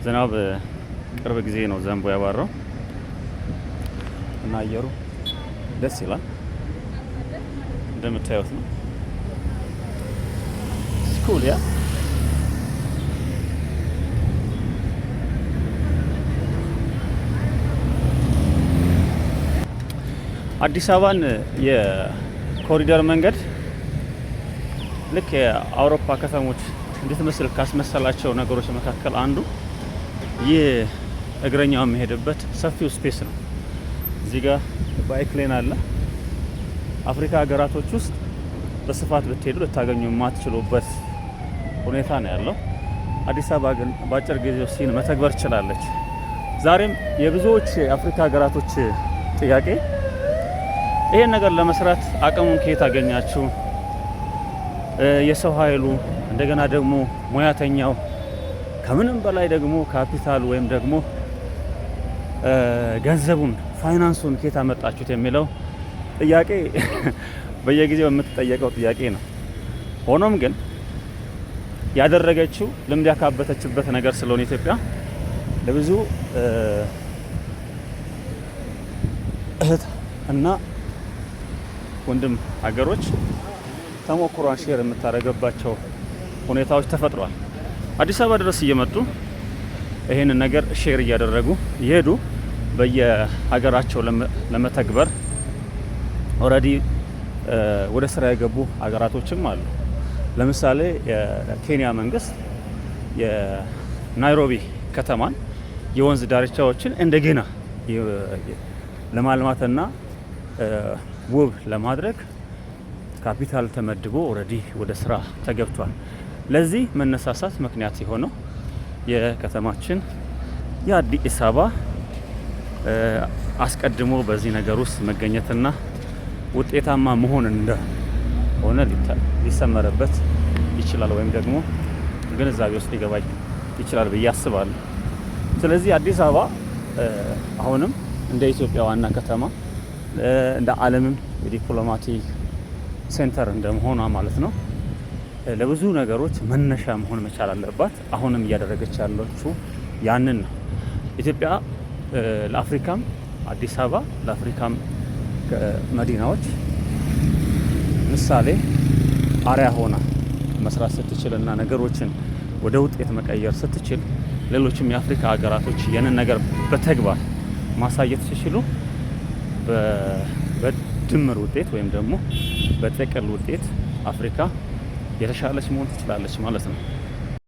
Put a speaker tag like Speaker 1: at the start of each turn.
Speaker 1: ዝናብ ቅርብ ጊዜ ነው ዘንቦ ያባራው እና አየሩ ደስ ይላል እንደምታዩት ነው። ስኩል ያ አዲስ አበባን የኮሪደር መንገድ ልክ የአውሮፓ ከተሞች እንድትመስል ካስመሰላቸው ነገሮች መካከል አንዱ ይህ እግረኛው የሚሄድበት ሰፊው ስፔስ ነው። እዚህ ጋር ባይክ ሌን አለ። አፍሪካ ሀገራቶች ውስጥ በስፋት ብትሄዱ ልታገኙ የማትችሉበት ሁኔታ ነው ያለው። አዲስ አበባ ግን በአጭር ጊዜ ውስጥ መተግበር ችላለች። ዛሬም የብዙዎች የአፍሪካ ሀገራቶች ጥያቄ ይሄን ነገር ለመስራት አቅሙን ከየት አገኛችሁ? የሰው ኃይሉ እንደገና ደግሞ ሙያተኛው ከምንም በላይ ደግሞ ካፒታል ወይም ደግሞ ገንዘቡን ፋይናንሱን ከየት አመጣችሁት የሚለው ጥያቄ በየጊዜው የምትጠየቀው ጥያቄ ነው። ሆኖም ግን ያደረገችው ልምድ ያካበተችበት ነገር ስለሆነ ኢትዮጵያ ለብዙ እህት እና ወንድም ሀገሮች ተሞክሯን ሼር የምታደርገባቸው ሁኔታዎች ተፈጥሯል። አዲስ አበባ ድረስ እየመጡ ይሄንን ነገር ሼር እያደረጉ ይሄዱ በየሀገራቸው ለመተግበር ኦልሬዲ ወደ ስራ የገቡ ሀገራቶችም አሉ። ለምሳሌ የኬንያ መንግስት የናይሮቢ ከተማን የወንዝ ዳርቻዎችን እንደገና ለማልማትና ውብ ለማድረግ ካፒታል ተመድቦ ኦልሬዲ ወደ ስራ ተገብቷል። ለዚህ መነሳሳት ምክንያት የሆነው የከተማችን የአዲስ አበባ አስቀድሞ በዚህ ነገር ውስጥ መገኘትና ውጤታማ መሆን እንደሆነ ሊሰመረበት ይችላል ወይም ደግሞ ግንዛቤ ውስጥ ሊገባ ይችላል ብዬ አስባለሁ። ስለዚህ አዲስ አበባ አሁንም እንደ ኢትዮጵያ ዋና ከተማ እንደ ዓለምም የዲፕሎማቲክ ሴንተር እንደመሆኗ ማለት ነው ለብዙ ነገሮች መነሻ መሆን መቻል አለባት። አሁንም እያደረገች ያለችው ያንን ነው። ኢትዮጵያ ለአፍሪካም አዲስ አበባ ለአፍሪካም መዲናዎች ምሳሌ አርያ ሆና መስራት ስትችልና ነገሮችን ወደ ውጤት መቀየር ስትችል ሌሎችም የአፍሪካ ሀገራቶች ያንን ነገር በተግባር ማሳየት ሲችሉ በድምር ውጤት ወይም ደግሞ በጥቅል ውጤት አፍሪካ የተሻለች መሆን ትችላለች ማለት ነው።